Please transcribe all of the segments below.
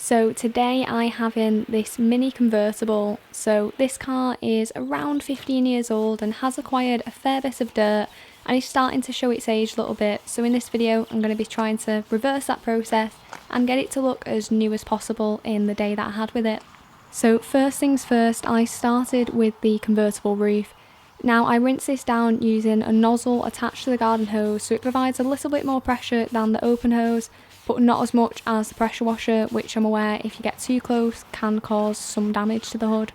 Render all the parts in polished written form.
So today I have in this Mini Convertible. So this car is around 15 years old and has acquired a fair bit of dirt and is starting to show its age a little bit. So in this video I'm going to be trying to reverse that process and get it to look as new as possible in the day that I had with it. So first things first, I started with the convertible roof. Now I rinse this down using a nozzle attached to the garden hose, so it provides a little bit more pressure than the open hose, but not as much as the pressure washer, which I'm aware if you get too close can cause some damage to the hood.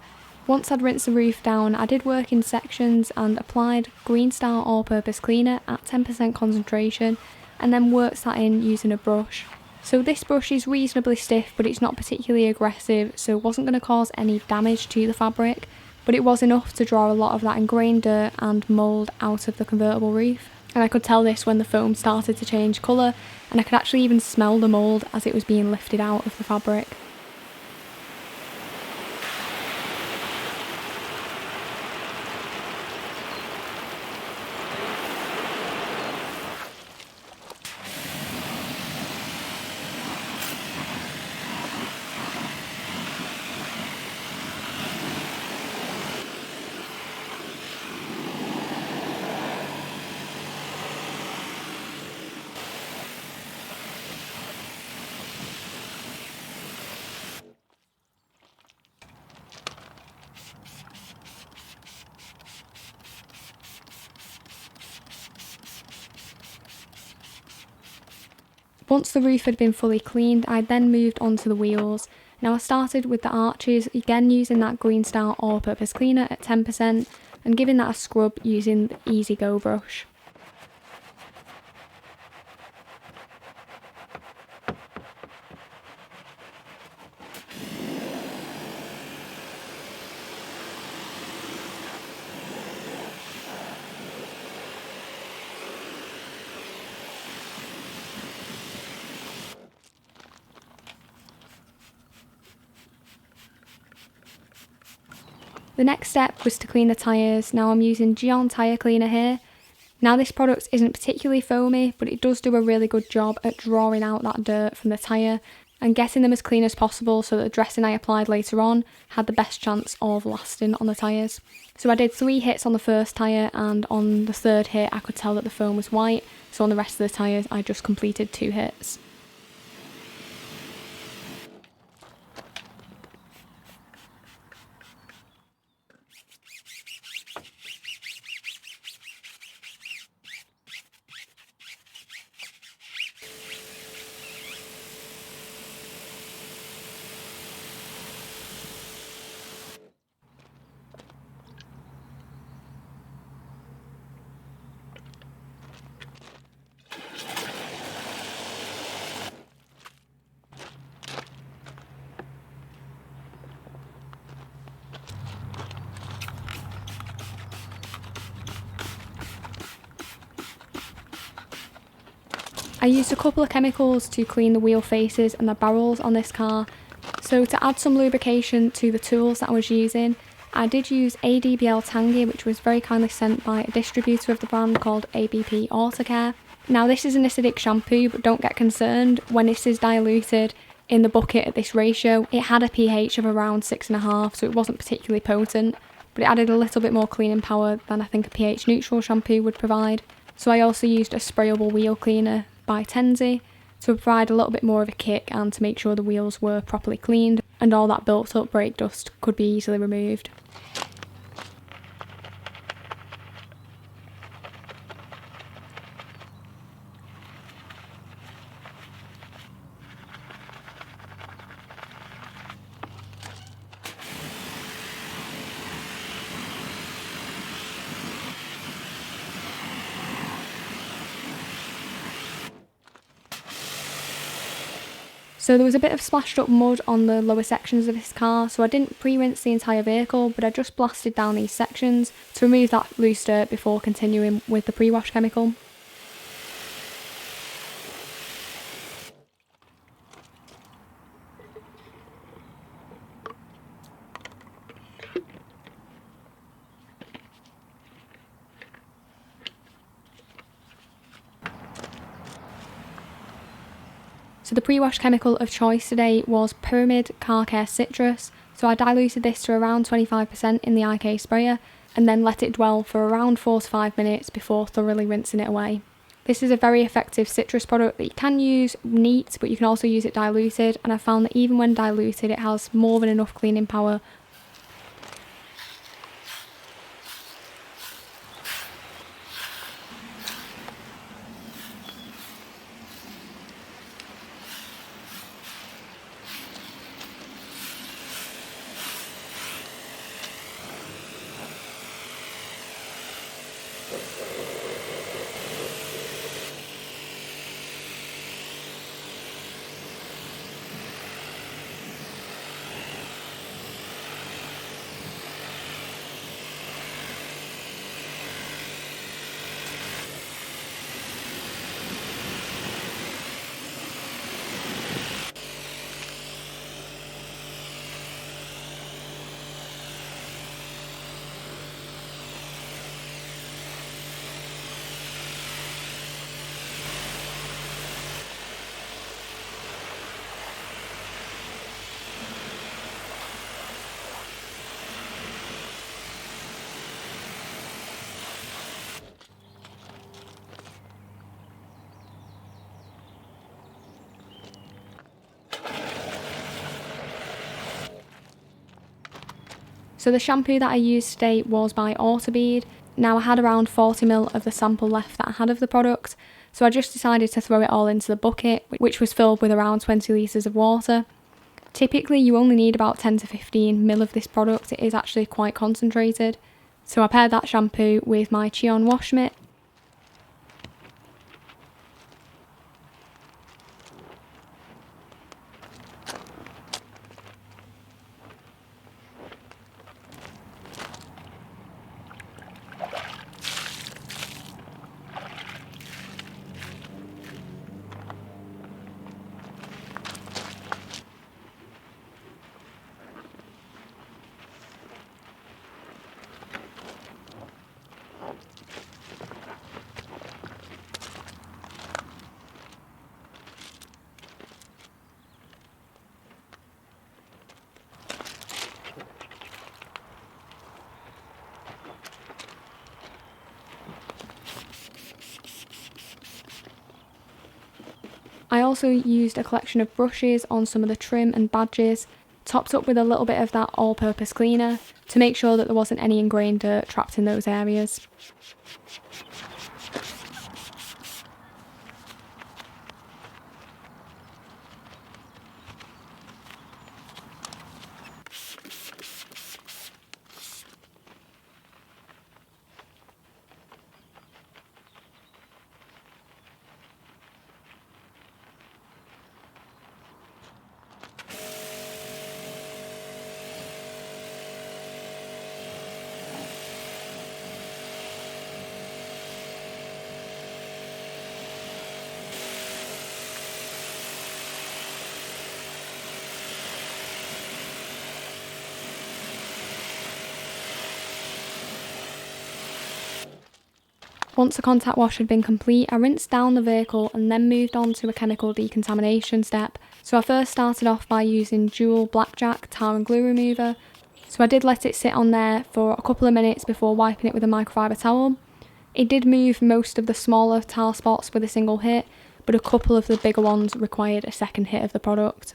Once I'd rinsed the roof down, I did work in sections and applied Green Star all-purpose cleaner at 10% concentration and then worked that in using a brush. So this brush is reasonably stiff, but it's not particularly aggressive, so it wasn't going to cause any damage to the fabric, but it was enough to draw a lot of that ingrained dirt and mould out of the convertible roof. And I could tell this when the foam started to change colour, and I could actually even smell the mould as it was being lifted out of the fabric. Once the roof had been fully cleaned, I then moved on to the wheels. Now I started with the arches, again using that Green Star all-purpose cleaner at 10% and giving that a scrub using the Easy Go brush. The next step was to clean the tyres. Now I'm using Geon tyre cleaner here. Now this product isn't particularly foamy, but it does do a really good job at drawing out that dirt from the tyre and getting them as clean as possible so that the dressing I applied later on had the best chance of lasting on the tyres. So I did 3 hits on the first tyre, and on the third hit I could tell that the foam was white, so on the rest of the tyres I just completed 2 hits. I used a couple of chemicals to clean the wheel faces and the barrels on this car. So to add some lubrication to the tools that I was using, I did use ADBL Tangy, which was very kindly sent by a distributor of the brand called ABP Autocare. Now this is an acidic shampoo, but don't get concerned, when this is diluted in the bucket at this ratio, it had a pH of around 6.5, so it wasn't particularly potent, but it added a little bit more cleaning power than I think a pH neutral shampoo would provide. So I also used a sprayable wheel cleaner by Tenzi to provide a little bit more of a kick and to make sure the wheels were properly cleaned and all that built up brake dust could be easily removed. So there was a bit of splashed up mud on the lower sections of this car, so I didn't pre-rinse the entire vehicle, but I just blasted down these sections to remove that loose dirt before continuing with the pre-wash chemical. So the pre-wash chemical of choice today was Braided Karcher Citrus. So I diluted this to around 25% in the IK sprayer and then let it dwell for around 4 to 5 minutes before thoroughly rinsing it away. This is a very effective citrus product that you can use neat, but you can also use it diluted, and I found that even when diluted it has more than enough cleaning power. So the shampoo that I used today was by ADBL. Now I had around 40ml of the sample left that I had of the product, so I just decided to throw it all into the bucket, which was filled with around 20 litres of water. Typically you only need about 10 to 15ml of this product, it is actually quite concentrated. So I paired that shampoo with my Cheon wash mitt. I also used a collection of brushes on some of the trim and badges, topped up with a little bit of that all-purpose cleaner to make sure that there wasn't any ingrained dirt trapped in those areas. Once the contact wash had been complete, I rinsed down the vehicle and then moved on to a chemical decontamination step. So I first started off by using dual blackjack tar and glue remover. So I did let it sit on there for a couple of minutes before wiping it with a microfiber towel. It did move most of the smaller tar spots with a single hit, but a couple of the bigger ones required a second hit of the product.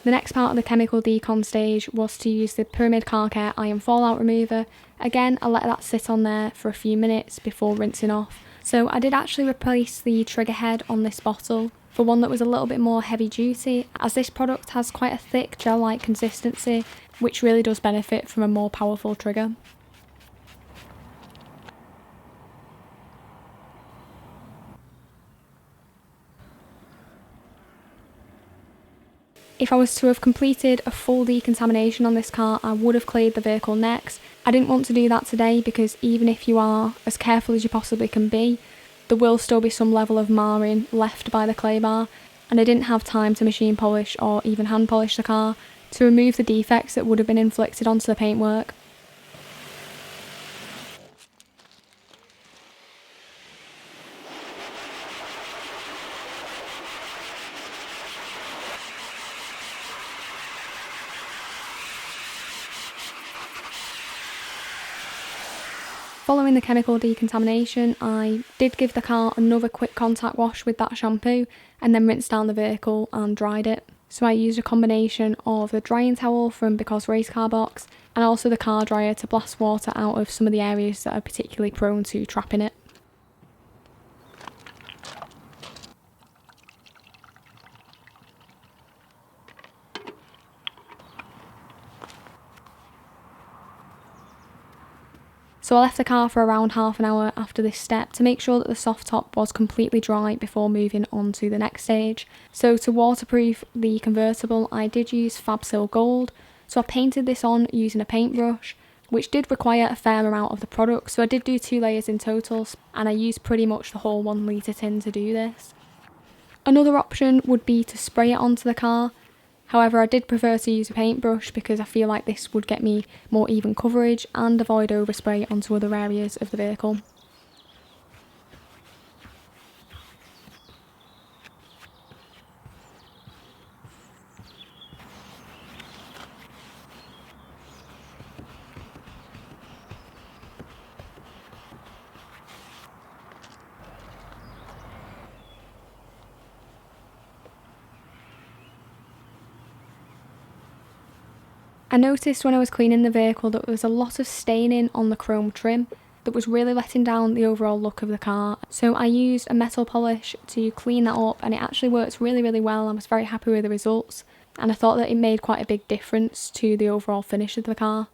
The next part of the chemical decon stage was to use the Braided Karcher Iron Fallout Remover. Again, I let that sit on there for a few minutes before rinsing off. So I did actually replace the trigger head on this bottle for one that was a little bit more heavy duty, as this product has quite a thick gel-like consistency, which really does benefit from a more powerful trigger. If I was to have completed a full decontamination on this car, I would have cleared the vehicle next. I didn't want to do that today because even if you are as careful as you possibly can be, there will still be some level of marring left by the clay bar, and I didn't have time to machine polish or even hand polish the car to remove the defects that would have been inflicted onto the paintwork. Following the chemical decontamination, I did give the car another quick contact wash with that shampoo and then rinsed down the vehicle and dried it. So I used a combination of the drying towel from Because Race Car Box and also the car dryer to blast water out of some of the areas that are particularly prone to trapping it. So I left the car for around half an hour after this step to make sure that the soft top was completely dry before moving on to the next stage. So to waterproof the convertible, I did use Fabsil Gold. So I painted this on using a paintbrush, which did require a fair amount of the product. So I did do 2 layers in total, and I used pretty much the whole 1 litre tin to do this. Another option would be to spray it onto the car. However, I did prefer to use a paintbrush because I feel like this would get me more even coverage and avoid overspray onto other areas of the vehicle. I noticed when I was cleaning the vehicle that there was a lot of staining on the chrome trim that was really letting down the overall look of the car. So I used a metal polish to clean that up, and it actually worked really well. I was very happy with the results, and I thought that it made quite a big difference to the overall finish of the car.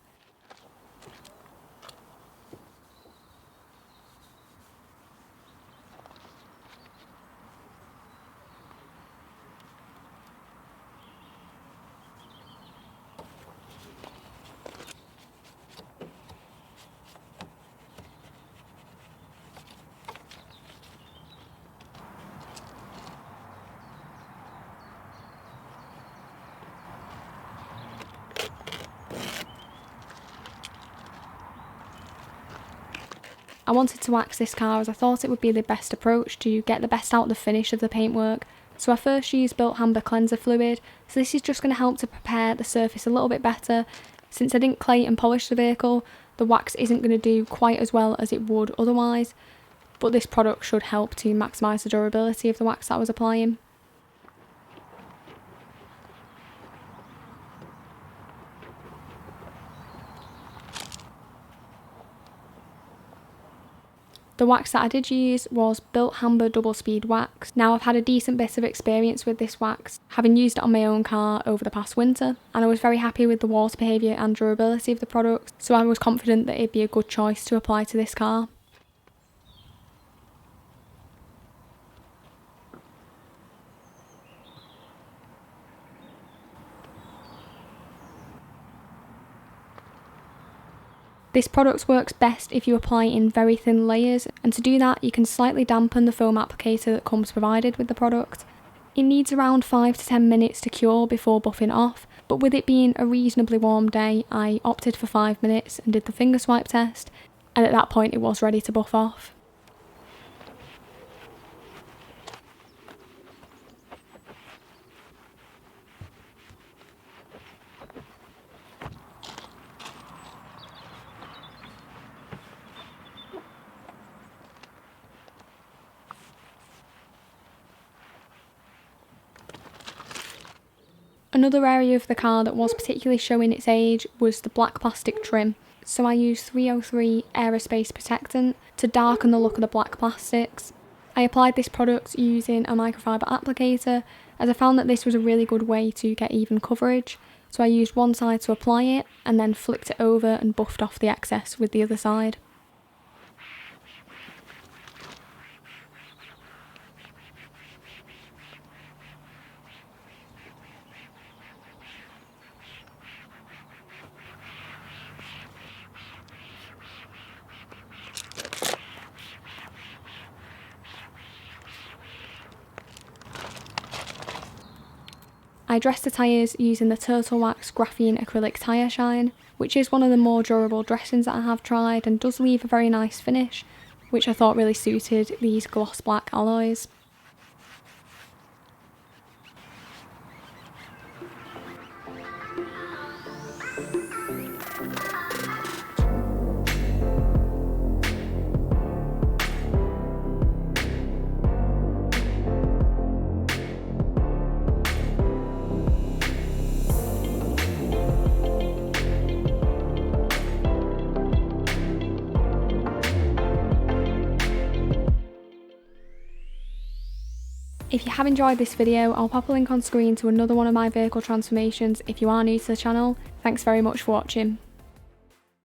I wanted to wax this car as I thought it would be the best approach to get the best out of the finish of the paintwork. So I first used Built Amber Cleanser Fluid, so this is just going to help to prepare the surface a little bit better. Since I didn't clay and polish the vehicle, the wax isn't going to do quite as well as it would otherwise, but this product should help to maximise the durability of the wax that I was applying. The wax that I did use was Built Amber Double Speed Wax. Now I've had a decent bit of experience with this wax, having used it on my own car over the past winter, and I was very happy with the water behaviour and durability of the product, so I was confident that it'd be a good choice to apply to this car. This product works best if you apply in very thin layers, and to do that you can slightly dampen the foam applicator that comes provided with the product. It needs around 5 to 10 minutes to cure before buffing off, but with it being a reasonably warm day, I opted for 5 minutes and did the finger swipe test, and at that point it was ready to buff off. Another area of the car that was particularly showing its age was the black plastic trim. So I used 303 Aerospace Protectant to darken the look of the black plastics. I applied this product using a microfiber applicator as I found that this was a really good way to get even coverage. So I used one side to apply it and then flicked it over and buffed off the excess with the other side. I dressed the tyres using the Turtle Wax Graphene Acrylic Tyre Shine, which is one of the more durable dressings that I have tried and does leave a very nice finish, which I thought really suited these gloss black alloys. If you have enjoyed this video, I'll pop a link on screen to another one of my vehicle transformations if you are new to the channel. Thanks very much for watching.